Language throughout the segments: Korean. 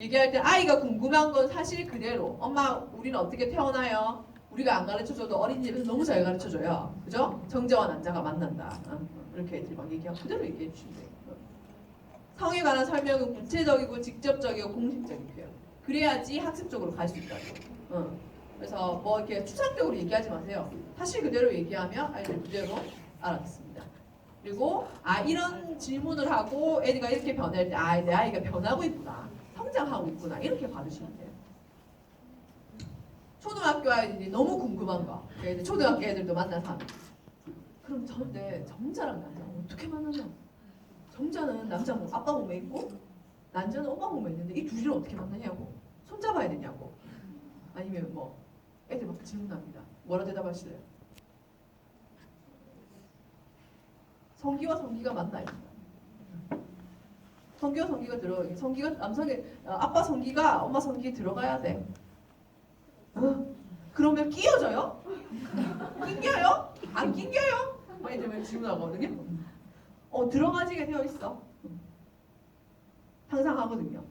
얘기할 때 아이가 궁금한 건 사실 그대로 엄마 우리는 어떻게 태어나요? 우리가 안 가르쳐줘도 어린이집에서 너무 잘 가르쳐줘요. 그죠? 정자와 난자가 만난다. 이렇게 애들이 막 얘기하고 그대로 얘기해 주시면 돼요. 성에 관한 설명은 구체적이고 직접적이고 공식적인 표현. 그래야지 학습적으로 갈 수 있다고. 그래서 뭐 이렇게 추상적으로 얘기하지 마세요. 사실 그대로 얘기하면 아이들 그대로 알아듣습니다. 그리고 이런 질문을 하고 애가 이렇게 변할 때 내 아이가 변하고 있구나. 성장하고 있구나 이렇게 받으시면 돼요. 초등학교 아이들이 너무 궁금한 거. 초등학교 애들도 만나서 하면 그럼 저런데 정자랑 난자 어떻게 만나냐? 정자는 남자 몸 아빠 몸에 있고 난자는 엄마 몸에 있는데 이 둘이를 어떻게 만나냐고. 손잡아야 되냐고. 아니면 뭐 애들 막 질문합니다. 뭐라 대답하실래요? 성기와 성기가 맞나요? 성기와 성기가 성기가 남성의 아빠 성기가 엄마 성기에 들어가야 돼. 그러면 끼어져요? 낑겨요? 안 낑겨요? 막 이러면 질문하거든요. 들어가지게 되어 있어. 상상하거든요.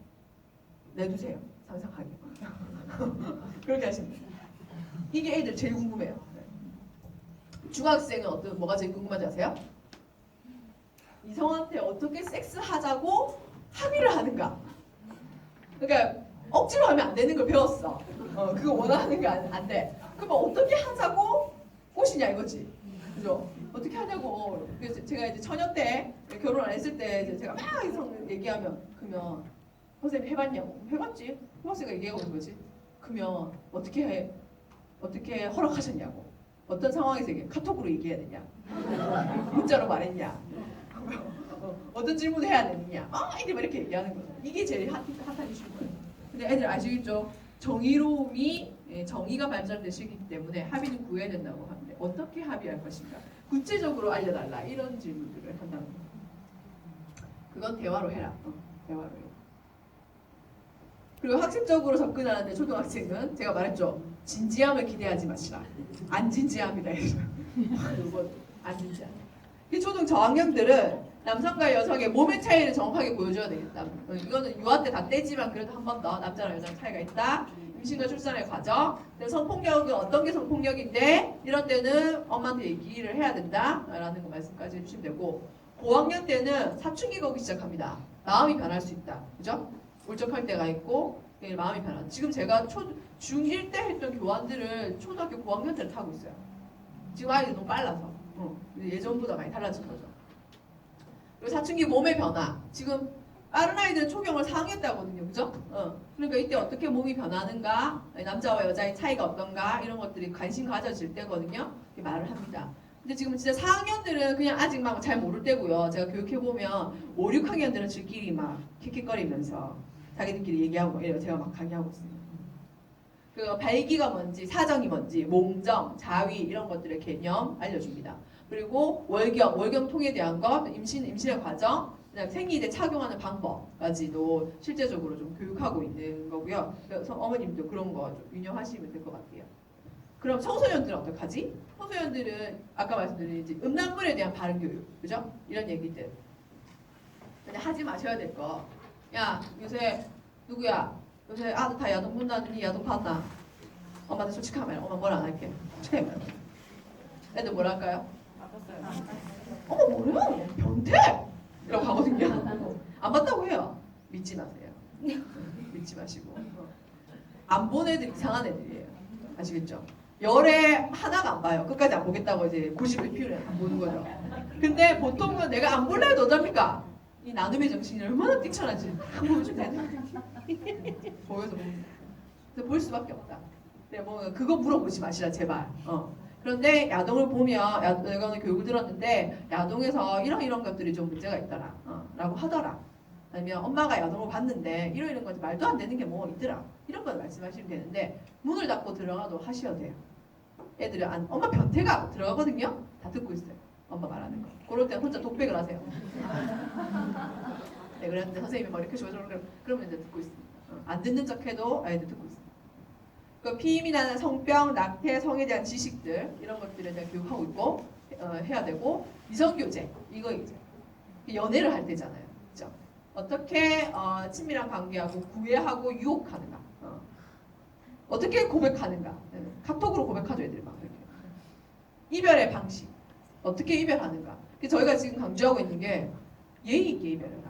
내두세요. 상상하게. 그렇게 하시면 돼요. 이게 애들 제일 궁금해요. 중학생은 뭐가 제일 궁금한지 아세요? 이성한테 어떻게 섹스하자고 합의를 하는가. 그러니까 억지로 하면 안 되는 걸 배웠어. 그거 원하는 게 안 돼. 그럼 어떻게 하자고 꼬시냐 이거지. 그죠? 어떻게 하냐고. 그래서 제가 이제 처녀 때 결혼 안 했을 때 이제 제가 막 이성 얘기하면 그러면 선생님 해봤냐고. 해봤지. 호박씨가 얘기하고 있는 거지. 그러면 어떻게 허락하셨냐고. 어떤 상황에서 카톡으로 얘기해야 되냐. 문자로 말했냐. 어떤 질문을 해야 되느냐. 이제 이렇게 얘기하는 거죠. 이게 제일 핫한 이슈인 거예요. 근데 애들 아시겠죠? 정의로움이 정의가 발전되시기 때문에 합의는 구해야 된다고 하는데 어떻게 합의할 것인가? 구체적으로 알려달라. 이런 질문들을 한다는 거예요. 그건 대화로 해라. 대화로 해라. 그리고 학습적으로 접근하는데 초등학생은 제가 말했죠. 진지함을 기대하지 마시라. 안 진지합니다. 이거 안 진지함. 초등 저학년들은 남성과 여성의 몸의 차이를 정확하게 보여줘야 되겠다. 이거는 유아 때 다 떼지만 그래도 한 번 더 남자랑 여자랑 차이가 있다. 임신과 출산의 과정. 성폭력은 어떤 게 성폭력인데 이런 때는 엄마한테 얘기를 해야 된다라는 거 말씀까지 해주시면 되고 고학년 때는 사춘기가 오기 시작합니다. 마음이 변할 수 있다. 그죠? 울적할 때가 있고 마음이 변한다. 지금 제가 중1 때 했던 교환들을 초등학교 고학년 때를 타고 있어요. 지금 아이들이 너무 빨라서. 예전보다 많이 달라진 거죠. 그리고 사춘기 몸의 변화. 지금 빠른 아이들은 초경을 4학년 때 하거든요. 그죠? 그러니까 이때 어떻게 몸이 변하는가, 남자와 여자의 차이가 어떤가 이런 것들이 관심 가져질 때거든요. 이렇게 말을 합니다. 근데 지금 진짜 4학년들은 그냥 아직 막 잘 모를 때고요. 제가 교육해보면 5, 6학년들은 지끼리 막 킥킥거리면서 자기들끼리 얘기하고 이래요. 제가 막 강의하고 있습니다. 그 발기가 뭔지, 사정이 뭔지, 몽정, 자위 이런 것들의 개념 알려줍니다. 그리고 월경통에 대한 것, 임신의 과정, 생리 때 착용하는 방법까지도 실제적으로 좀 교육하고 있는 거고요. 그래서 어머님도 그런 거 좀 유념하시면 될 것 같아요. 그럼 청소년들은 어떡하지? 청소년들은 아까 말씀드린 이제 음란물에 대한 바른 교육, 그죠? 이런 얘기들. 근데 하지 마셔야 될 거. 야, 요새 누구야? 요새 아들 다 야동 본다더니 야동 봤나? 엄마한테 솔직하면 엄마 뭐라 안 할게. 솔직하게 말해. 애들 뭐라 할까요? 어머 뭐야? 변태? 이라고 하거든요. 안 봤다고 해요. 믿지 마세요. 믿지 마시고. 안 본 애들 이상한 애들이에요. 아시겠죠? 열에 하나가 안 봐요. 끝까지 안 보겠다고 이제 고집을 피우면 안 보는 거죠. 근데 보통은 내가 안 볼래 해도 어쩝니까? 이 나눔의 정신이 얼마나 뛰쳐나지. 한 번 보여주면 되는 보여서 볼 수밖에 없다. 네, 뭐 그거 물어보지 마시라 제발. 그런데 야동을 보면 내가 오늘 교육을 들었는데 야동에서 이런 것들이 좀 문제가 있더라 라고 하더라. 아니면 엄마가 야동을 봤는데 이런 것이 말도 안 되는 게 뭐 있더라. 이런 걸 말씀하시면 되는데 문을 닫고 들어가도 하셔야 돼요. 애들이 엄마 변태가 들어가거든요. 다 듣고 있어요. 엄마 말하는 거. 그럴 때 혼자 독백을 하세요. 네, 그랬는데 선생님이 뭐 이렇게 그러면 이제 듣고 있습니다. 안 듣는 척해도 아이들 듣고 있습니다. 그 피임이 나는 성병, 낙태, 성에 대한 지식들 이런 것들에 대한 교육하고 있고 해야 되고 이성교제 이거 이제 연애를 할 때잖아요, 그렇죠? 어떻게 친밀한 관계하고 구애하고 유혹하는가. 어떻게 고백하는가. 카톡으로 고백하죠 애들이 막 이렇게. 이별의 방식. 어떻게 이별하는가. 그래서 저희가 지금 강조하고 있는 게 예의 있게 이별을 하.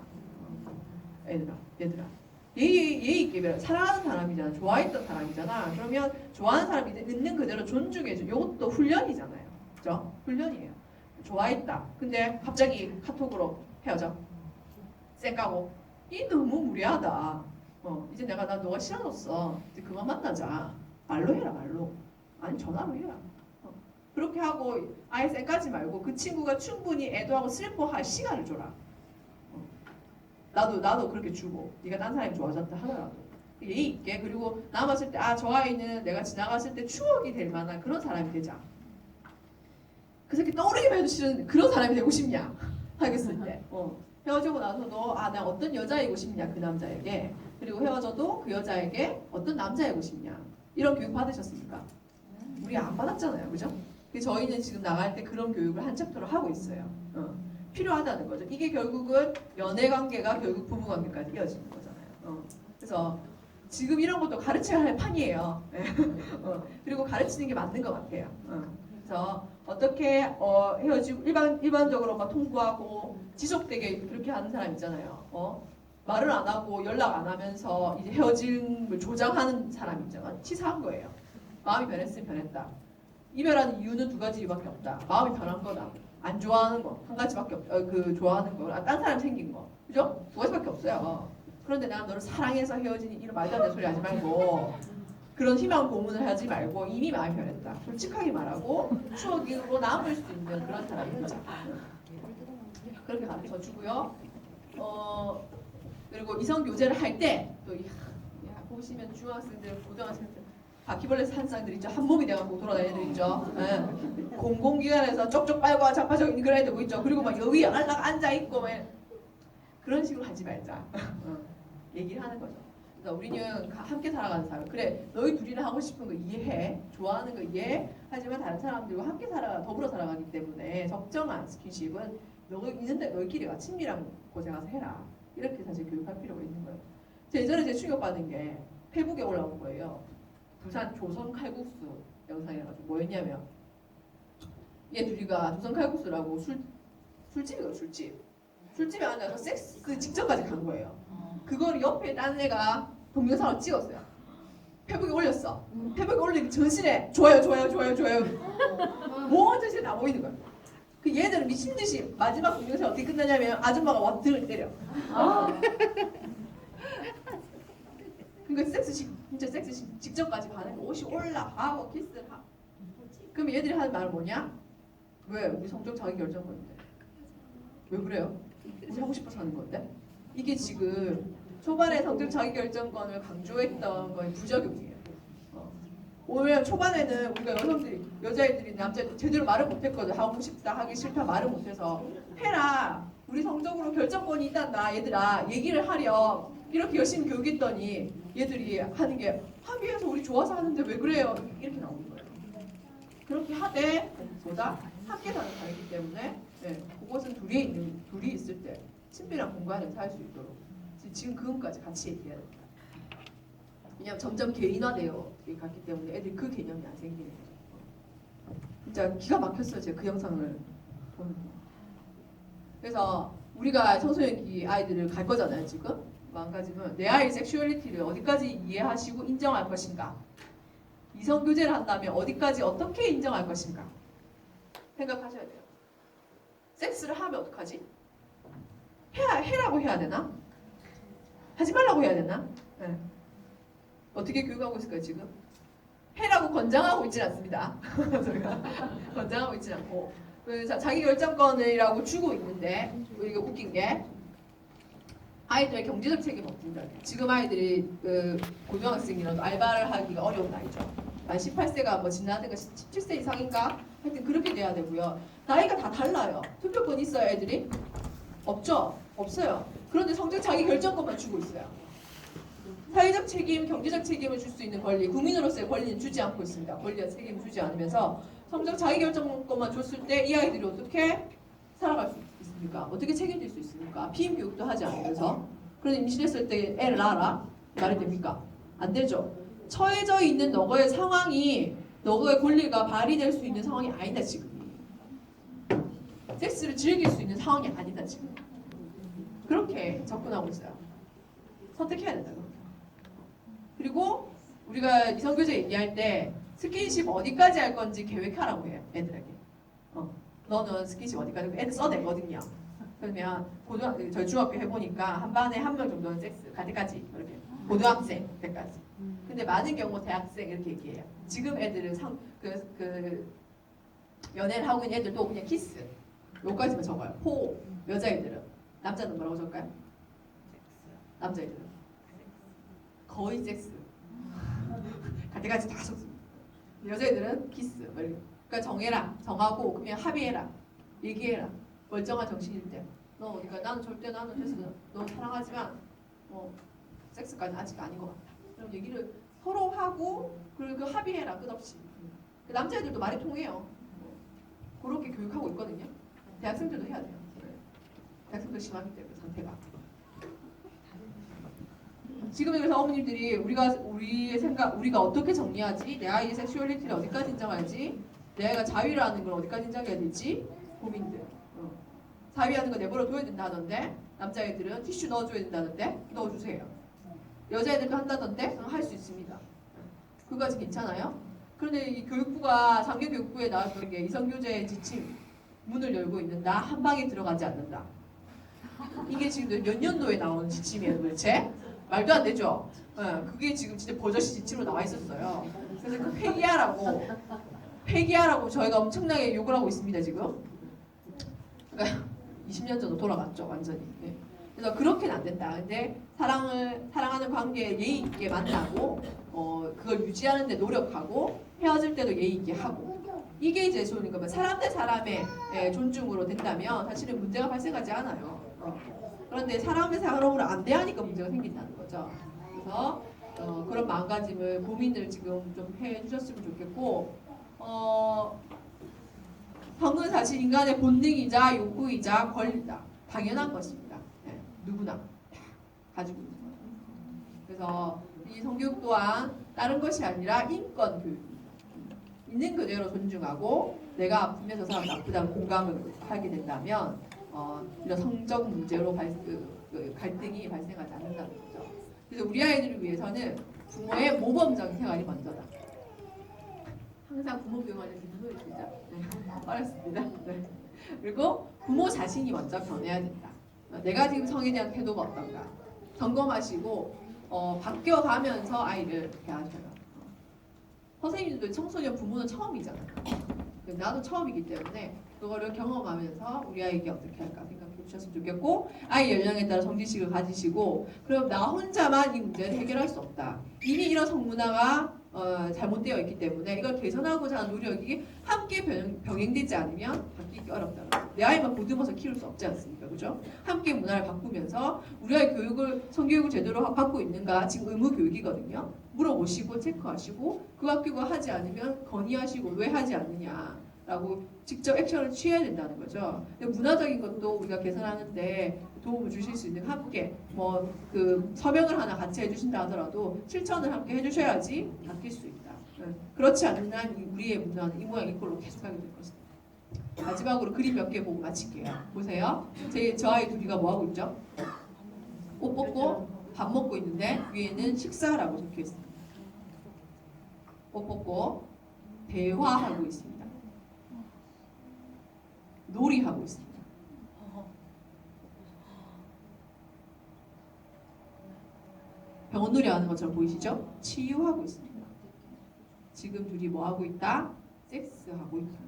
얘들아. 예의 있게 이별을. 사랑하는 사람이잖아. 좋아했던 사람이잖아. 그러면 좋아하는 사람이 있는 그대로 존중해줘. 이것도 훈련이잖아요. 그죠? 훈련이에요. 좋아했다. 근데 갑자기 카톡으로 헤어져. 쌩 까고. 이 너무 무례하다. 이제 나 너가 싫어졌어. 이제 그만 만나자. 말로 해라 말로. 아니 전화로 해라. 그렇게 하고 아예 쌩 까지 말고 그 친구가 충분히 애도하고 슬퍼할 시간을 줘라. 나도 그렇게 주고 네가 딴 사람이 좋아졌다 하더라도 예의 있게. 그리고 남았을 때 저 아이는 내가 지나갔을 때 추억이 될 만한 그런 사람이 되자. 그 새끼 떠오르기만 해도 싫은 그런 사람이 되고 싶냐 하겠을 때 헤어지고 나서도 내가 어떤 여자이고 싶냐 그 남자에게. 그리고 헤어져도 그 여자에게 어떤 남자이고 싶냐. 이런 교육 받으셨습니까? 우리 안 받았잖아요. 그죠? 저희는 지금 나갈 때 그런 교육을 한 챕터로 하고 있어요. 필요하다는 거죠. 이게 결국은 연애 관계가 결국 부부 관계까지 이어지는 거잖아요. 그래서 지금 이런 것도 가르쳐야 할 판이에요. 그리고 가르치는 게 맞는 것 같아요. 그래서 어떻게 헤어지고 일반적으로 막 통보하고 지속되게 그렇게 하는 사람 있잖아요. 말을 안 하고 연락 안 하면서 이제 헤어짐을 조장하는 사람 있잖아. 치사한 거예요. 마음이 변했으면 변했다. 이별하는 이유는 두 가지밖에 없다. 마음이 변한 거다. 안 좋아하는 거 한 가지밖에 좋아하는 거, 딴 사람 생긴 거, 그죠? 두 가지밖에 없어요. 그런데 내가 너를 사랑해서 헤어지니 이런 말도 안 되는 소리 하지 말고 그런 희망 고문을 하지 말고 이미 마음이 변했다. 솔직하게 말하고 추억으로 남을 수 있는 그런 사람이 되자. 그렇게 가르쳐 주고요. 그리고 이성 교제를 할 때 또 보시면 중학생들, 고등학생들 바퀴벌레 산 쌍들 있죠. 한 몸이 돼갖고 돌아다니는 애들 있죠. 공공기관에서 쪽쪽 빨고 자빠져 있는 그런 애들 뭐 있죠. 그리고 막 여기 알락 앉아 있고 그런 식으로 하지 말자. 얘기를 하는 거죠. 그러니까 우리는 함께 살아가는 사람. 그래, 너희 둘이나 하고 싶은 거 이해해. 좋아하는 거 이해해. 하지만 다른 사람들과 함께 더불어 살아가기 때문에 적정한 스킨십은 있는데 너희끼리가 친밀한 곳에 가서 해라. 이렇게 사실 교육할 필요가 있는 거예요. 예전에 제 충격받은 게 페북에 올라온 거예요. 부산 조선 칼국수 영상이라가지고 뭐였냐면 얘 둘이가 조선 칼국수라고 술집이거든. 술집에 앉아서 섹스 직전까지 간 거예요. 그걸 옆에 다른 애가 동영상을 찍었어요. 페북에 올렸어. 페북에 올리기 전신에 좋아요. 뭐 전신에 다 보이는 거야. 그 얘들은 미친 듯이 마지막 동영상이 어떻게 끝나냐면 아줌마가 와 등을 때려. 그러니까 진짜 섹스 직전까지 가는 거. 옷이 올라가고 키스를 하고. 그럼 얘들이 하는 말은 뭐냐? 왜? 우리 성적 자기 결정권인데. 왜 그래요? 우리 하고 싶어서 하는 건데. 이게 지금 초반에 성적 자기 결정권을 강조했던 거의 부작용이에요. 왜냐면 초반에는 우리가 여자애들이 남자애들 제대로 말을 못했거든. 하고 싶다, 하기 싫다 말을 못해서 해라. 우리 성적으로 결정권이 있단다. 얘들아 얘기를 하렴. 이렇게 열심히 교육했더니 얘들이 하는 게 하기 위해서 우리 좋아서 하는데 왜 그래요? 이렇게 나오는 거예요. 그렇게 하되 보다 함께 사는 사이기 때문에 그것은 둘이 있을 때 친밀한 공간을 살 수 있도록 지금 그것까지 같이 얘기해야 됩니다. 왜냐하면 점점 개인화되어 갔기 때문에 애들이 그 개념이 안 생기는 거죠. 진짜 기가 막혔어요. 제가 그 영상을 보는 거. 그래서 우리가 청소년기 아이들을 갈 거잖아요. 지금 마음가짐은 내 아이 섹슈얼리티를 어디까지 이해하시고 인정할 것인가. 이성 교제를 한다면 어디까지 어떻게 인정할 것인가 생각하셔야 돼요. 섹스를 하면 어떡하지? 해라고 해야 되나? 하지 말라고 해야 되나? 네. 어떻게 교육하고 있을까요 지금? 해라고 권장하고 있지 않습니다. 저희가 권장하고 있지 않고 자기 결정권이라고 주고 있는데 이게 웃긴 게 아이들의 경제적 책임 없습니다. 지금 아이들이 고등학생이라도 알바를 하기가 어려운 나이죠. 만 18세가 뭐 지나든가 17세 이상인가? 하여튼 그렇게 돼야 되고요. 나이가 다 달라요. 투표권 있어요 애들이? 없죠? 없어요. 그런데 성적 자기 결정권만 주고 있어요. 사회적 책임, 경제적 책임을 줄 수 있는 권리, 국민으로서의 권리는 주지 않고 있습니다. 권리와 책임을 주지 않으면서 성적 자기 결정권만 줬을 때 이 아이들이 어떻게 살아갈 수 있을까? 있습니까? 어떻게 책임질 수 있습니까? 피임 교육도 하지 않으면서. 그런데 임신했을 때 애를 낳아라? 말이 됩니까? 안 되죠. 처해져 있는 너의 상황이 너의 권리가 발휘될 수 있는 상황이 아니다 지금. 섹스를 즐길 수 있는 상황이 아니다 지금. 그렇게 접근하고 있어요. 선택해야 된다. 그리고 우리가 이성교제 얘기할 때 스킨십 어디까지 할 건지 계획하라고 해요. 애들에게. 너는 스킨십 어디까지? 애들 써내거든요. 그러면 저희 중학교 해보니까 한 반에 한 명 정도는 섹스 갈 때까지 이렇게 고등학생 때까지. 근데 많은 경우 대학생 이렇게 얘기해요. 지금 애들은 연애를 하고 있는 애들도 그냥 키스 요까지만 적어요. 포 여자애들은 남자는 뭐라고 적을까요? 남자애들은 거의 섹스 갈 때까지 다 적습니다. 여자애들은 키스 그러니까 정하고 그냥 합의해라 얘기해라 멀쩡한 정신일 때 너 어디가 나는 절대 나는 됐어 너 사랑하지만 섹스까지는 아직 아닌 것 같다. 그럼 얘기를 서로 하고 그리고 합의해라 끝없이. 남자애들도 말이 통해요. 그렇게 교육하고 있거든요. 대학생들도 해야 돼요. 대학생들 심하기 때문에 상태가. 지금 그래서 어머님들이 우리의 생각 우리가 어떻게 정리하지? 내 아이의 섹슈얼리티를 어디까지 인정하지? 내 아이가 자위라는 걸 어디까지 인정해야 되지? 고민들. 자위하는 거 내버려 둬야 된다던데 남자애들은 티슈 넣어줘야 된다던데 넣어주세요. 여자애들도 한다던데 할 수 있습니다. 그거까지 괜찮아요? 그런데 이 교육부가 장교교육부에 나왔던 게 이성교제 지침 문을 열고 있는다. 한 방에 들어가지 않는다. 이게 지금 몇 년도에 나온 지침이에요 도대체? 말도 안 되죠? 그게 지금 진짜 버젓이 지침으로 나와 있었어요. 그래서 그 폐기하라고 저희가 엄청나게 욕을 하고 있습니다 지금. 그러니까 20년 전으로 돌아갔죠 완전히. 네. 그래서 그렇게는 안 된다. 근데 사랑하는 관계에 예의 있게 만나고 그걸 유지하는 데 노력하고 헤어질 때도 예의 있게 하고 이게 이제 그러니까 사람 대 사람의 존중으로 된다면 사실은 문제가 발생하지 않아요. 그런데 사람 대 사람으로 안 대하니까 문제가 생긴다는 거죠. 그래서 그런 마음가짐을 고민을 지금 좀 해주셨으면 좋겠고 성은 사실 인간의 본능이자 욕구이자 권리다. 당연한 것입니다. 누구나 다 가지고 있는 거예요. 그래서 이 성교육 또한 다른 것이 아니라 인권 교육입니다. 있는 그대로 존중하고 내가 아프면 저 사람 나쁘다고 공감을 하게 된다면 이런 성적 문제로 갈등이 발생하지 않는다는 거죠. 그래서 우리 아이들을 위해서는 부모의 모범적인 생활이 먼저다. 항상 부모 교육할 때 눈물이 들죠. 어렵습니다. 네. 그리고 부모 자신이 먼저 변해야 된다. 내가 지금 성에 대한 태도가 어떤가 점검하시고 바뀌어가면서 아이를 대하셔요. 선생님들도 청소년 부모는 처음이잖아요. 나도 처음이기 때문에 그거를 경험하면서 우리 아이에게 어떻게 할까 생각해 주셨으면 좋겠고 아이 연령에 따라 정지식을 가지시고 그럼 나 혼자만 이 문제를 해결할 수 없다. 이미 이런 성문화가 잘못되어 있기 때문에 이걸 개선하고자 하는 노력이 함께 병행되지 않으면 바뀌기 어렵다는 거죠. 내 아이만 보듬어서 키울 수 없지 않습니까? 그죠? 함께 문화를 바꾸면서 우리 아이 성교육을 제대로 받고 있는가 지금 의무 교육이거든요. 물어보시고 체크하시고 그 학교가 하지 않으면 건의하시고 왜 하지 않느냐라고 직접 액션을 취해야 된다는 거죠. 근데 문화적인 것도 우리가 개선하는데 도움을 주실 수 있는 함께 그 서명을 하나 같이 해주신다 하더라도 실천을 함께 해주셔야지 바뀔 수 있다. 그렇지 않는 한 우리의 문화는 이 모양 이 꼴로 계속하게 될 것입니다. 마지막으로 그림 몇 개 보고 마칠게요. 보세요. 저 아이 둘이가 뭐 하고 있죠? 옷 벗고 밥 먹고 있는데 위에는 식사라고 적혀 있습니다. 옷 벗고 대화하고 있습니다. 놀이하고 있습니다. 병원놀이 하는 것처럼 보이시죠? 치유하고 있습니다. 지금 둘이 뭐 하고 있다? 섹스하고 있다.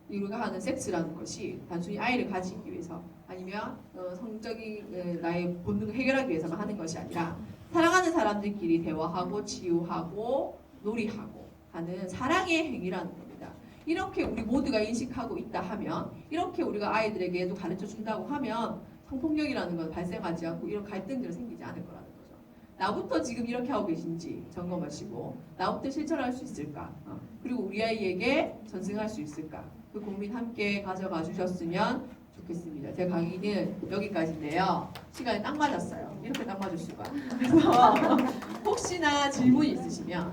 우리가 하는 섹스라는 것이 단순히 아이를 가지기 위해서 아니면 성적인 나의 본능을 해결하기 위해서만 하는 것이 아니라 사랑하는 사람들끼리 대화하고 치유하고 놀이하고 하는 사랑의 행위라는 겁니다. 이렇게 우리 모두가 인식하고 있다 하면 이렇게 우리가 아이들에게도 가르쳐 준다고 하면 성폭력이라는 건 발생하지 않고 이런 갈등들은 생기지 않을 거라는 거죠. 나부터 지금 이렇게 하고 계신지 점검하시고 나부터 실천할 수 있을까? 그리고 우리 아이에게 전승할 수 있을까? 그 고민 함께 가져가 주셨으면 좋겠습니다. 좋겠습니다. 제 강의는 여기까지인데요. 시간이 딱 맞았어요. 이렇게 딱 맞을 수가. 그래서 혹시나 질문이 있으시면